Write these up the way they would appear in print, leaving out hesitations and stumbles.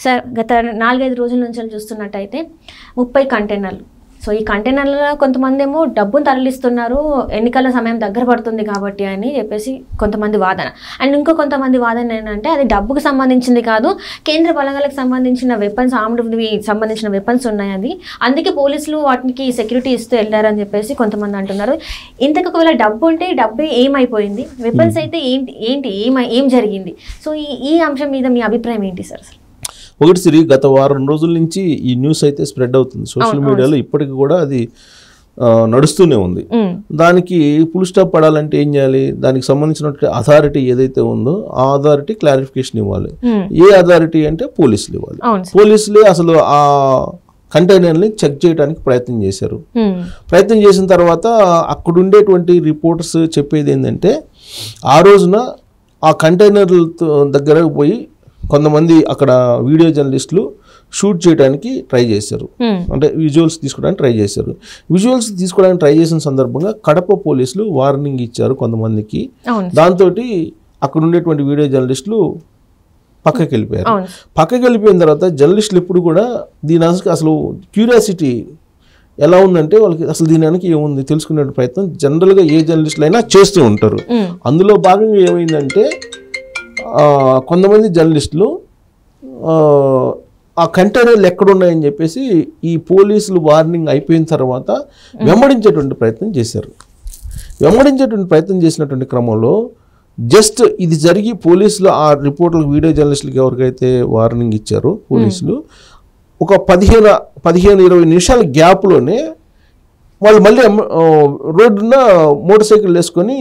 Sir గత 4-5 రోజుల నుంచి చూస్తున్నట్టయితే 30 కంటైనర్లు. సో ఈ కంటైనర్లలో కొంతమంది ఏమో డబ్బును తరలిస్తున్నారు, ఎన్నికల సమయం దగ్గర పడుతుంది కాబట్టి అని చెప్పేసి కొంతమంది వాదన. అండ్ ఇంకో కొంతమంది వాదన ఏంటంటే అది డబ్బుకు సంబంధించింది కాదు, కేంద్ర బలగాలకు సంబంధించిన వెపన్స్, ఆర్మ్డ్వి సంబంధించిన వెపన్స్ ఉన్నాయి, అది అందుకే పోలీసులు వాటికి సెక్యూరిటీ ఇస్తూ వెళ్ళారని చెప్పేసి కొంతమంది అంటున్నారు. ఇంతకు ఒకవేళ డబ్బు ఉంటే డబ్బు ఏమైపోయింది, వెపన్స్ అయితే ఏంటి ఏం జరిగింది? సో ఈ అంశం మీద మీ అభిప్రాయం ఏంటి సార్? ఒకటి సిరి, గత వారం రోజుల నుంచి ఈ న్యూస్ అయితే స్ప్రెడ్ అవుతుంది సోషల్ మీడియాలో, ఇప్పటికి కూడా అది నడుస్తూనే ఉంది. దానికి ఫుల్ స్టాప్ పడాలంటే ఏం చేయాలి? దానికి సంబంధించిన అథారిటీ ఏదైతే ఉందో ఆ అథారిటీ క్లారిఫికేషన్ ఇవ్వాలి. ఏ అథారిటీ అంటే పోలీసులు ఇవ్వాలి. పోలీసులే అసలు ఆ కంటైనర్ని చెక్ చేయడానికి ప్రయత్నం చేశారు. ప్రయత్నం చేసిన తర్వాత అక్కడ ఉండేటువంటి రిపోర్టర్స్ చెప్పేది ఏంటంటే, ఆ రోజున ఆ కంటైనర్ల దగ్గర పోయి కొంతమంది అక్కడ వీడియో జర్నలిస్టులు షూట్ చేయడానికి ట్రై చేశారు, అంటే విజువల్స్ తీసుకోవడానికి ట్రై చేశారు. విజువల్స్ తీసుకోవడానికి ట్రై చేసిన సందర్భంగా కడప పోలీసులు వార్నింగ్ ఇచ్చారు కొంతమందికి. దాంతో అక్కడ ఉండేటువంటి వీడియో జర్నలిస్టులు పక్కకి వెళ్ళిపోయారు. పక్కకి వెళ్ళిపోయిన తర్వాత జర్నలిస్టులు ఎప్పుడు కూడా దీని అసలు క్యూరియాసిటీ ఎలా ఉందంటే వాళ్ళకి అసలు దీని వెనక ఏముంది తెలుసుకునే ప్రయత్నం జనరల్గా ఏ జర్నలిస్టులు అయినా చేస్తూ ఉంటారు. అందులో భాగంగా ఏమైందంటే కొంతమంది జర్నలిస్టులు ఆ కంటైనర్లు ఎక్కడున్నాయని చెప్పేసి ఈ పోలీసులు వార్నింగ్ అయిపోయిన తర్వాత వెంబడించేటువంటి ప్రయత్నం చేశారు. వెంబడించేటువంటి ప్రయత్నం చేసినటువంటి క్రమంలో జస్ట్ ఇది జరిగి పోలీసులు ఆ రిపోర్టులకు, వీడియో జర్నలిస్టులకు ఎవరికైతే వార్నింగ్ ఇచ్చారో పోలీసులు, ఒక 15-20 నిమిషాల గ్యాప్లోనే వాళ్ళు మళ్ళీ రోడ్డున మోటార్ సైకిల్ వేసుకొని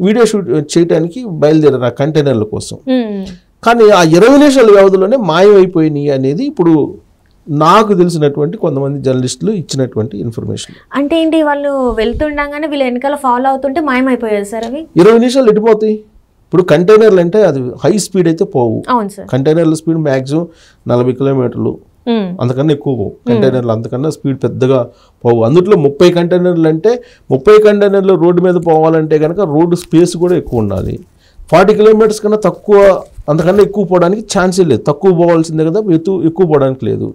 వీడియో షూట్ చేయడానికి బయలుదేరారు ఆ కంటైనర్ల కోసం. కానీ ఆ 20 నిమిషాల వ్యవధిలోనే మాయమైపోయినాయి అనేది ఇప్పుడు నాకు తెలిసినటువంటి కొంతమంది జర్నలిస్టులు ఇచ్చినటువంటి ఇన్ఫర్మేషన్. అంటే ఏంటి, వాళ్ళు వెళ్తుండగానే వీళ్ళు వెనకాల ఫాలో అవుతుంటే మాయమైపోయాయి సార్ అవి? 20 నిమిషాలు ఎటుపోతాయి? ఇప్పుడు కంటైనర్లు అంటే అది హై స్పీడ్ అయితే పోవు. కంటైనర్ల స్పీడ్ మ్యాక్సిమం 40 కిలోమీటర్లు, అంతకన్నా ఎక్కువ పోవు కంటైనర్లు, అంతకన్నా స్పీడ్ పెద్దగా పోవు. అందులో 30 కంటైనర్లు అంటే 30 కంటైనర్లు రోడ్డు మీద పోవాలంటే కనుక రోడ్డు స్పేస్ కూడా ఎక్కువ ఉండాలి. 40 కిలోమీటర్స్ కన్నా తక్కువ, అంతకన్నా ఎక్కువ పోవడానికి ఛాన్సే లేదు. తక్కువ పోవాల్సిందే కదా, ఎక్కువ పోవడానికి లేదు.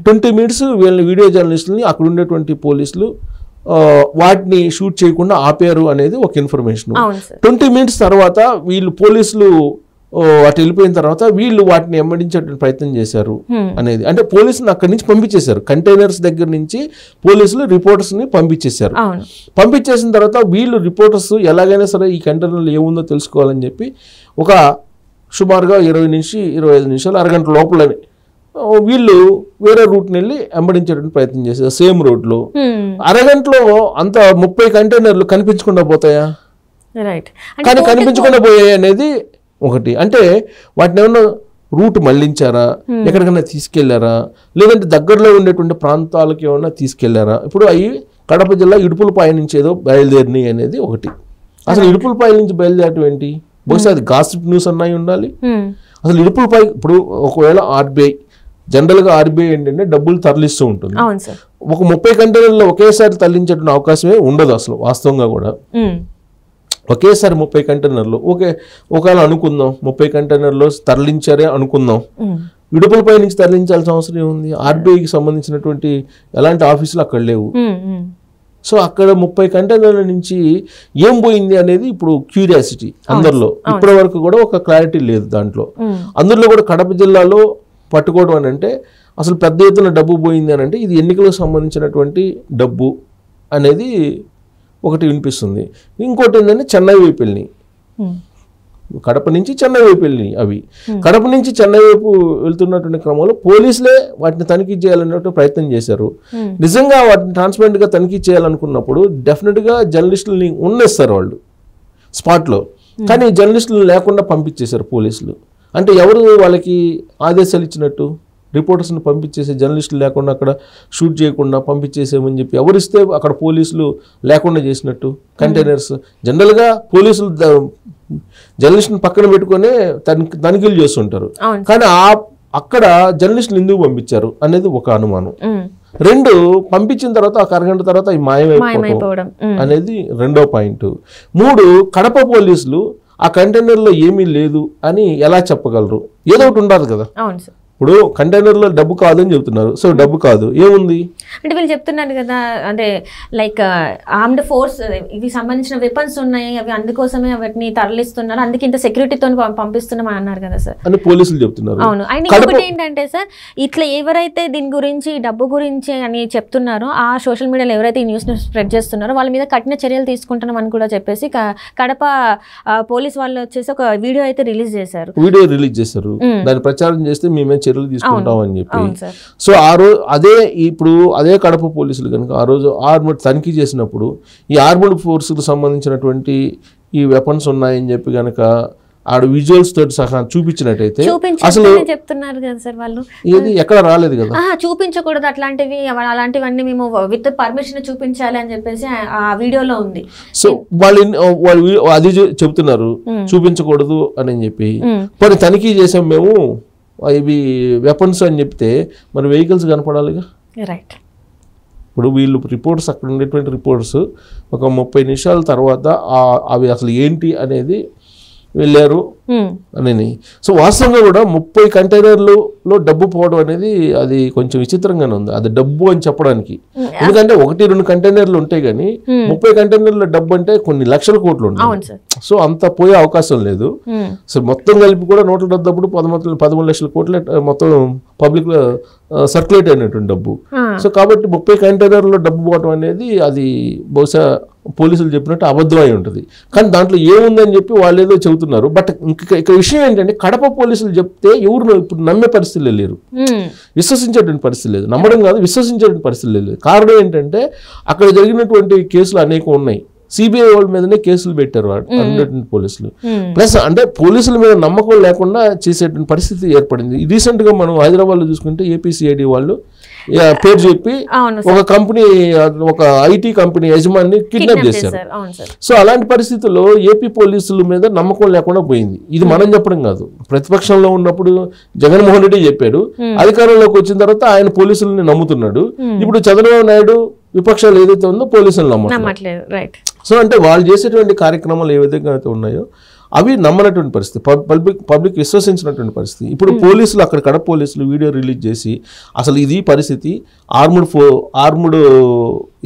20 మినిట్స్ వీళ్ళని వీడియో జర్నలిస్టులని అక్కడ ఉండేటువంటి పోలీసులు వాటిని షూట్ చేయకుండా ఆపారు అనేది ఒక ఇన్ఫర్మేషన్. 20 మినిట్స్ తర్వాత వీళ్ళు పోలీసులు అటు వెళ్ళిపోయిన తర్వాత వీళ్ళు వాటిని వెంబడించేటువంటి ప్రయత్నం చేశారు అనేది, అంటే పోలీసులు అక్కడి నుంచి పంపించేశారు. కంటైనర్స్ దగ్గర నుంచి పోలీసులు రిపోర్టర్స్ని పంపించేశారు. పంపించేసిన తర్వాత వీళ్ళు రిపోర్టర్స్ ఎలాగైనా సరే ఈ కంటైనర్లు ఏముందో తెలుసుకోవాలని చెప్పి ఒక సుమారుగా 20-25 నిమిషాలు, అరగంట లోపలనే వీళ్ళు వేరే రూట్ని వెళ్ళి వెంబడించేటువంటి ప్రయత్నం చేశారు. సేమ్ రోడ్లో అరగంటలో అంత 30 కంటైనర్లు కనిపించకుండా పోతాయా? కానీ కనిపించకుండా పోయాయి అనేది ఒకటి. అంటే వాటిని ఏమన్నా రూట్ మళ్లించారా, ఎక్కడికైనా తీసుకెళ్లారా, లేదంటే దగ్గరలో ఉండేటువంటి ప్రాంతాలకు ఏమన్నా తీసుకెళ్లారా? ఇప్పుడు అవి కడప జిల్లా ఇడుపులపాయ నుంచి ఏదో బయలుదేరినాయి అనేది ఒకటి. అసలు ఇడుపులపాయ నుంచి బయలుదేరటం ఏంటి? బహుశా అది గాసిప్ న్యూస్ అన్నాయి ఉండాలి. అసలు ఇడుపులపాయ, ఇప్పుడు ఒకవేళ ఆర్బీఐ, జనరల్గా ఆర్బీఐ ఏంటంటే డబ్బులు తరలిస్తూ ఉంటుంది. ఒక 30 కంటైనర్లో ఒకేసారి తరలించేటువంటి అవకాశమే ఉండదు అసలు వాస్తవంగా కూడా. ఒకేసారి 30 కంటైనర్లు ఒకవేళ అనుకుందాం, 30 కంటైనర్లు తరలించారే అనుకుందాం, ఇడుపులపై నుంచి తరలించాల్సిన అవసరం ఏముంది? ఆర్బీఐకి సంబంధించినటువంటి ఎలాంటి ఆఫీసులు అక్కడ లేవు. సో అక్కడ 30 కంటైనర్ల నుంచి ఏం పోయింది అనేది ఇప్పుడు క్యూరియాసిటీ అందరిలో. ఇప్పటి వరకు కూడా ఒక క్లారిటీ లేదు దాంట్లో. అందులో కూడా కడప జిల్లాలో పట్టుకోవడం అని అంటే అసలు పెద్ద ఎత్తున డబ్బు పోయింది అని అంటే ఇది ఎన్నికలకు సంబంధించినటువంటి డబ్బు అనేది ఒకటి వినిపిస్తుంది. ఇంకోటి ఏంటంటే చెన్నై వైపు వెళ్ళినాయి, కడప నుంచి చెన్నై వైపు వెళ్ళినాయి. అవి కడప నుంచి చెన్నై వైపు వెళ్తున్నటువంటి క్రమంలో పోలీసులే వాటిని తనిఖీ చేయాలన్నట్టు ప్రయత్నం చేశారు. నిజంగా వాటిని ట్రాన్స్పరెంట్గా తనిఖీ చేయాలనుకున్నప్పుడు డెఫినెట్గా జర్నలిస్టులని ఉన్నేస్తారు వాళ్ళు స్పాట్లో. కానీ జర్నలిస్టులు లేకుండా పంపించేశారు పోలీసులు. అంటే ఎవరు వాళ్ళకి ఆదేశాలు ఇచ్చినట్టు? రిపోర్టర్స్ని పంపించేసి జర్నలిస్టులు లేకుండా అక్కడ షూట్ చేయకుండా పంపించేసేమని చెప్పి ఎవరిస్తే అక్కడ పోలీసులు లేకుండా చేసినట్టు? కంటైనర్స్ జనరల్గా పోలీసులు జర్నలిస్ట్ని పక్కన పెట్టుకునే తనిఖీలు చేస్తుంటారు. కానీ అక్కడ జర్నలిస్టులు ఎందుకు పంపించారు అనేది ఒక అనుమానం. 2, పంపించిన తర్వాత ఒక అరగంట తర్వాత అవి మాయమైపోవడం అనేది రెండో పాయింట్. 3, కడప పోలీసులు ఆ కంటైనర్లో ఏమీ లేదు అని ఎలా చెప్పగలరు? ఏదో ఒకటి ఉండాలి కదా. ఇప్పుడు కంటైనర్లో డబ్బు కాదు అని చెప్తున్నారు. సో డబ్బు కాదు ఏముంది అంటే వీళ్ళు చెప్తున్నారు కదా, అంటే లైక్ ఆర్మ్డ్ ఫోర్స్ ఇవి సంబంధించిన వెపన్స్ ఉన్నాయి, అవి అందుకోసమే వాటిని తరలిస్తున్నారు, అందుకే ఇంత సెక్యూరిటీతో పంపిస్తున్నాం అని అన్నారు కదా సార్ అని పోలీసులు చెప్తున్నారు. అవును. అండ్ ఇంకొకటి ఏంటంటే సార్, ఇట్లా ఎవరైతే దీని గురించి డబ్బు గురించి అని చెప్తున్నారో ఆ సోషల్ మీడియాలో ఎవరైతే ఈ న్యూస్ స్ప్రెడ్ చేస్తున్నారో వాళ్ళ మీద కఠిన చర్యలు తీసుకుంటున్నాం అని కూడా చెప్పేసి కడప పోలీస్ వాళ్ళు వచ్చేసి ఒక వీడియో అయితే రిలీజ్ చేశారు. దాన్ని ప్రచారం చేస్తే మేమే చర్యలు తీసుకుంటాం అని చెప్పి. సో ఆ రోజు అదే కడప పోలీసులు కనుక ఆ రోజు ఆర్మడ్ తనిఖీ చేసినప్పుడు ఈ ఆర్మడ్ ఫోర్స్కి సంబంధించినటువంటి ఈ వెపన్స్ ఉన్నాయని చెప్పి కనుక ఆడ విజువల్స్ తోటి సహా చూపించినట్టయితే అసలు చెప్తున్నారు కదా సార్ వాళ్ళు, ఏది ఎక్కడ రాలేదు కదా, చూపించకూడదు అలాంటివన్నీ మేము విత్ పర్మిషన్ చూపించాలి అని చెప్పేసి ఆ వీడియోలో ఉంది. సో వాళ్ళు అది చెప్తున్నారు చూపించకూడదు అని చెప్పి. మరి తనిఖీ చేసాం మేము ఇవి వెపన్స్ అని చెప్తే మరి వెహికల్స్ కనపడాలిగా. రైట్. ఇప్పుడు వీళ్ళు రిపోర్ట్స్ అక్కడ ఉండేటువంటి రిపోర్ట్స్ ఒక 30 నిమిషాల తర్వాత అవి అసలు ఏంటి అనేది వెళ్ళారు అని. సో వాస్తవంగా కూడా 30 కంటైనర్లలో డబ్బు పోవడం అనేది అది కొంచెం విచిత్రంగానే ఉంది. అది డబ్బు అని చెప్పడానికి, ఎందుకంటే 1-2 కంటైనర్లు ఉంటాయి కానీ 30 కంటైనర్ల డబ్బు అంటే కొన్ని లక్షల కోట్లు ఉంటాయి. సో అంత పోయే అవకాశం లేదు. సో మొత్తం కలిపి కూడా నోట్ల రద్దప్పుడు 13 లక్షల కోట్ల మొత్తం పబ్లిక్ సర్క్యులేట్ అయినటువంటి డబ్బు. సో కాబట్టి 30 కంటైనర్లో డబ్బు పోవడం అనేది అది బహుశా పోలీసులు చెప్పినట్టు అబద్ధం అయి ఉంటుంది. కానీ దాంట్లో ఏముందని చెప్పి వాళ్ళు ఏదో చెబుతున్నారు. బట్ ఇక్కడ విషయం ఏంటంటే కడప పోలీసులు చెప్తే ఎవరు ఇప్పుడు నమ్మే పరిస్థితులు లేరు, విశ్వసించేటువంటి పరిస్థితి లేదు. నమ్మడం కాదు, విశ్వసించేటువంటి పరిస్థితి లేదు. కారణం ఏంటంటే అక్కడ జరిగినటువంటి కేసులు అనేకం ఉన్నాయి. సిబిఐ వాళ్ళ మీదనే కేసులు పెట్టారు అన్నటువంటి పోలీసులు. ప్లస్ అంటే పోలీసుల మీద నమ్మకం లేకుండా చేసేటువంటి పరిస్థితి ఏర్పడింది. రీసెంట్ గా మనం హైదరాబాద్ లో చూసుకుంటే ఏపీసీఐడి వాళ్ళు పేరు చెప్పి ఒక కంపెనీ, ఒక ఐటీ కంపెనీ యజమాని కిడ్నాప్ చేశారు. సో అలాంటి పరిస్థితుల్లో ఏపీ పోలీసుల మీద నమ్మకం లేకుండా పోయింది. ఇది మనం చెప్పడం కాదు, ప్రతిపక్షంలో ఉన్నప్పుడు జగన్మోహన్ రెడ్డి చెప్పాడు, అధికారంలోకి వచ్చిన తర్వాత ఆయన పోలీసులని నమ్ముతున్నాడు. ఇప్పుడు చంద్రబాబు నాయుడు విపక్షాలు ఏదైతే ఉందో పోలీసులు నమ్మట్లేదు. సో అంటే వాళ్ళు చేసేటువంటి కార్యక్రమాలు ఏ విధంగా అయితే ఉన్నాయో అవి నమ్మనటువంటి పరిస్థితి, పబ్లిక్ విశ్వసించినటువంటి పరిస్థితి. ఇప్పుడు పోలీసులు అక్కడ కడప పోలీసులు వీడియో రిలీజ్ చేసి అసలు ఇది పరిస్థితి, ఆర్ముడ్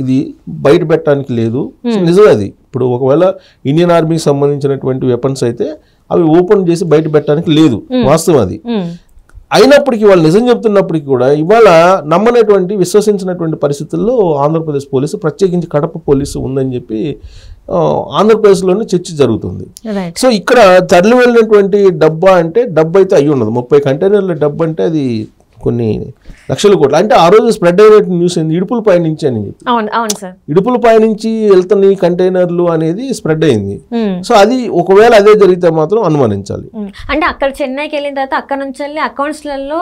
ఇది బయట పెట్టడానికి లేదు. నిజమే అది. ఇప్పుడు ఒకవేళ ఇండియన్ ఆర్మీకి సంబంధించినటువంటి వెపన్స్ అయితే అవి ఓపెన్ చేసి బయట పెట్టడానికి లేదు, వాస్తవం అది. అయినప్పటికీ వాళ్ళు నిజం చెప్తున్నప్పటికీ కూడా ఇవాళ నమ్మనటువంటి విశ్వసించినటువంటి పరిస్థితుల్లో ఆంధ్రప్రదేశ్ పోలీసు, ప్రత్యేకించి కడప పోలీసు ఉందని చెప్పి ఆంధ్రప్రదేశ్లోనే చర్చ జరుగుతుంది. సో ఇక్కడ తరలి వెళ్ళినటువంటి డబ్బా అంటే డబ్బు అయితే అయ్యి ఉండదు. 30 కంటైనర్ల డబ్బు అంటే అది కొన్ని లక్షల కోట్లు. అంటే ఆ రోజు స్ప్రెడ్ అయిన న్యూస్ ఏంది, ఇడుపులపై నుంచి అని చెప్పి, ఇడుపులపై నుంచి వెళ్తున్న కంటైనర్లు అనేది స్ప్రెడ్ అయింది. సో అది ఒకవేళ అదే జరిగితే మాత్రం అనుమానించాలి. అంటే అక్కడ చెన్నైకి వెళ్ళిన తర్వాత అక్కడ నుంచి వెళ్ళి అకౌంట్స్లలో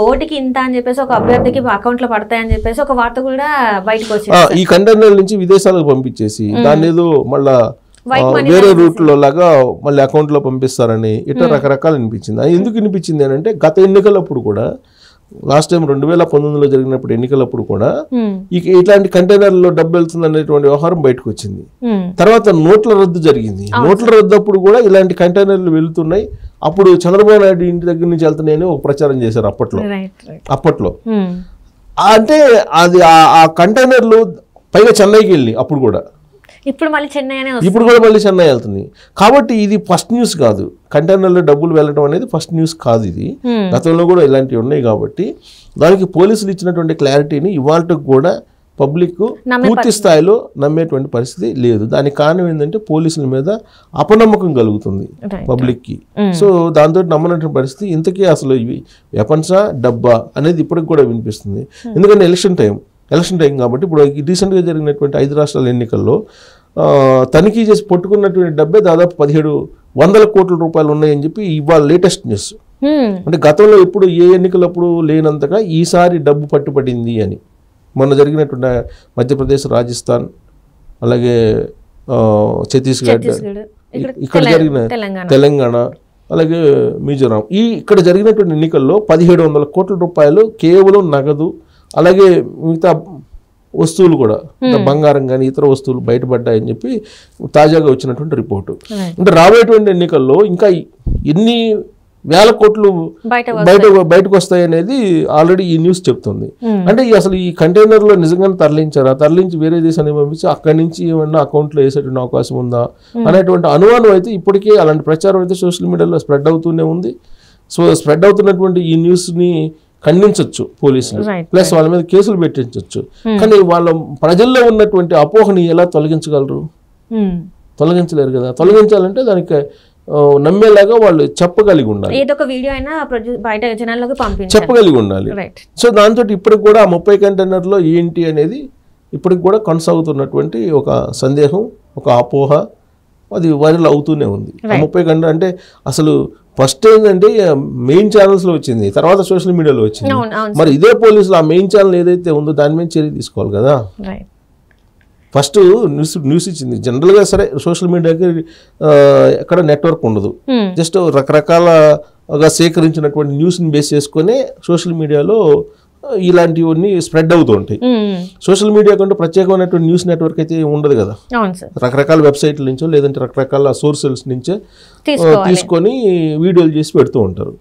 ఓటికి ఇంత అని చెప్పేసి ఒక అభ్యర్థికి అకౌంట్ లో పడతాయని చెప్పేసి ఒక వార్త కూడా బయటకు వచ్చింది. ఈ కంటైనర్ నుంచి విదేశాలకు పంపించేసి దాన్ని ఏదో మళ్ళా వేరే రూట్ లో లాగా మళ్ళీ అకౌంట్ లో పంపిస్తారని ఇట్లా రకరకాలు అనిపించింది. అది ఎందుకు అనిపించింది అని అంటే గత ఎన్నికలప్పుడు కూడా, లాస్ట్ టైం 2019లో జరిగినప్పుడు ఎన్నికలప్పుడు కూడా ఇట్లాంటి కంటైనర్లో డబ్బు వెళ్తుంది అనేటువంటి వ్యవహారం బయటకు వచ్చింది. తర్వాత నోట్ల రద్దు జరిగింది. నోట్ల రద్దు అప్పుడు కూడా ఇలాంటి కంటైనర్లు వెళ్తున్నాయి, అప్పుడు చంద్రబాబు నాయుడు ఇంటి దగ్గర నుంచి వెళ్తున్నాయని ఒక ప్రచారం చేశారు అప్పట్లో. అంటే అది ఆ కంటైనర్లు పైగా చెన్నైకి వెళ్ళి అప్పుడు కూడా ఇప్పుడు కూడా మళ్ళీ చెన్నై వెళ్తుంది. కాబట్టి ఇది ఫస్ట్ న్యూస్ కాదు, కంటైనర్లో డబ్బులు వెళ్ళడం అనేది ఫస్ట్ న్యూస్ కాదు. ఇది గతంలో కూడా ఇలాంటివి ఉన్నాయి. కాబట్టి దానికి పోలీసులు ఇచ్చినటువంటి క్లారిటీని ఇవాళకు కూడా పబ్లిక్ పూర్తి స్థాయిలో నమ్మేటువంటి పరిస్థితి లేదు. దానికి కారణం ఏంటంటే పోలీసుల మీద అపనమ్మకం కలుగుతుంది పబ్లిక్కి. సో దాంతో నమ్మనటువంటి పరిస్థితి. ఇంతకీ అసలు ఇవి వెపన్సా డబ్బా అనేది ఇప్పటికి కూడా వినిపిస్తుంది. ఎందుకంటే ఎలక్షన్ టైం కాబట్టి ఇప్పుడు రీసెంట్గా జరిగినటువంటి 5 రాష్ట్రాల ఎన్నికల్లో తనిఖీ చేసి పట్టుకున్నటువంటి డబ్బే దాదాపు 1700 కోట్ల రూపాయలు ఉన్నాయని చెప్పి ఇవాళ లేటెస్ట్ న్యూస్. అంటే గతంలో ఎప్పుడు ఏ ఎన్నికలప్పుడు లేనంతగా ఈసారి డబ్బు పట్టుబడింది అని. మొన్న జరిగినటువంటి మధ్యప్రదేశ్, రాజస్థాన్, అలాగే ఛత్తీస్గఢ్, ఇక్కడ జరిగిన తెలంగాణ, అలాగే మిజోరాం, ఇక్కడ జరిగినటువంటి ఎన్నికల్లో 1700 కోట్ల రూపాయలు కేవలం నగదు, అలాగే మిగతా వస్తువులు కూడా బంగారం కానీ ఇతర వస్తువులు బయటపడ్డాయని చెప్పి తాజాగా వచ్చినటువంటి రిపోర్టు. అంటే రాబోయేటువంటి ఎన్నికల్లో ఇంకా ఎన్ని వేల కోట్లు బయటకు వస్తాయి అనేది ఆల్రెడీ ఈ న్యూస్ చెప్తుంది. అంటే అసలు ఈ కంటైనర్ లో నిజంగానే తరలించి వేరే దేశానికి పంపించి అక్కడి నుంచి ఏమన్నా అకౌంట్ లో వేసేటువంటి అవకాశం ఉందా అనేటువంటి అనుమానం అయితే ఇప్పటికే అలాంటి ప్రచారం అయితే సోషల్ మీడియాలో స్ప్రెడ్ అవుతూనే ఉంది. సో స్ప్రెడ్ అవుతున్నటువంటి ఈ న్యూస్ ని ఖండించవచ్చు పోలీసులు, ప్లస్ వాళ్ళ మీద కేసులు పెట్టించవచ్చు. కానీ వాళ్ళ ప్రజల్లో ఉన్నటువంటి అపోహని ఎలా తొలగించగలరు? తొలగించలేరు కదా. తొలగించాలంటే దానికి నమ్మేలాగా వాళ్ళు చెప్పగలిగి ఉండాలి, చెప్పగలిగి ఉండాలి. సో దాంతో ఇప్పటికి కూడా 30 కంటైనర్లో ఏంటి అనేది ఇప్పటికి కూడా కొనసాగుతున్నటువంటి ఒక సందేహం, ఒక అపోహ, అది వైరల్ అవుతూనే ఉంది. 30 కంటైనర్ అంటే అసలు ఫస్ట్ ఏంటంటే మెయిన్ ఛానల్స్లో వచ్చింది, తర్వాత సోషల్ మీడియాలో వచ్చింది. మరి ఇదే పోలీసులు ఆ మెయిన్ ఛానల్ ఏదైతే ఉందో దాని మీద చర్య తీసుకోవాలి కదా. ఫస్ట్ న్యూస్ ఇచ్చింది. జనరల్గా సరే సోషల్ మీడియాకి ఎక్కడ నెట్వర్క్ ఉండదు, జస్ట్ రకరకాలగా సేకరించినటువంటి న్యూస్ని బేస్ చేసుకొని సోషల్ మీడియాలో ఇలాంటివన్నీ స్ప్రెడ్ అవుతూ ఉంటాయి. సోషల్ మీడియా కంటే ప్రత్యేకమైనటువంటి న్యూస్ నెట్వర్క్ అయితే ఉండదు కదా. రకరకాల వెబ్సైట్ల నుంచో లేదంటే రకరకాల సోర్సెస్ నుంచే తీసుకొని వీడియోలు చేసి పెడుతూ ఉంటారు.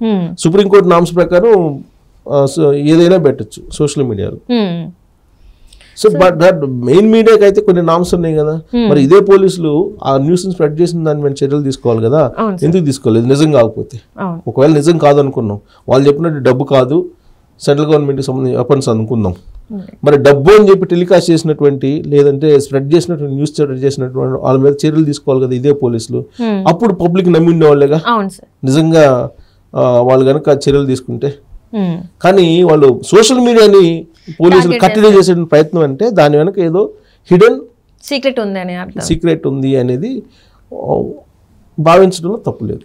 సుప్రీంకోర్టు నామ్స్ ప్రకారం ఏదైనా పెట్టచ్చు సోషల్ మీడియాలో. సో బట్ దట్ మెయిన్ మీడియాకి అయితే కొన్ని నామ్స్ ఉన్నాయి కదా. మరి ఇదే పోలీసులు ఆ న్యూస్ స్ప్రెడ్ చేసిన దాని మీద చర్యలు తీసుకోవాలి కదా. ఎందుకు తీసుకోలేదు? నిజం కాకపోతే, ఒకవేళ నిజం కాదనుకున్నాం, వాళ్ళు చెప్పినట్టు డబ్బు కాదు, సెంట్రల్ గవర్నమెంట్కి సంబంధించి వెపన్స్ అనుకుందాం, మరి డబ్బు అని చెప్పి టెలికాస్ట్ చేసినటువంటి లేదంటే స్ప్రెడ్ చేసినటువంటి న్యూస్ స్ప్రెడ్ చేసినటువంటి వాళ్ళ మీద చర్యలు తీసుకోవాలి కదా ఇదే పోలీసులు. అప్పుడు పబ్లిక్ నమ్మిండే వాళ్ళేగా నిజంగా వాళ్ళు కనుక చర్యలు తీసుకుంటే. కానీ వాళ్ళు సోషల్ మీడియాని పోలీసులు కట్టడి చేసే ప్రయత్నం అంటే దాని వెనక ఏదో హిడెన్ సీక్రెట్ ఉంది అనేది భావించడంలో తప్పు లేదు.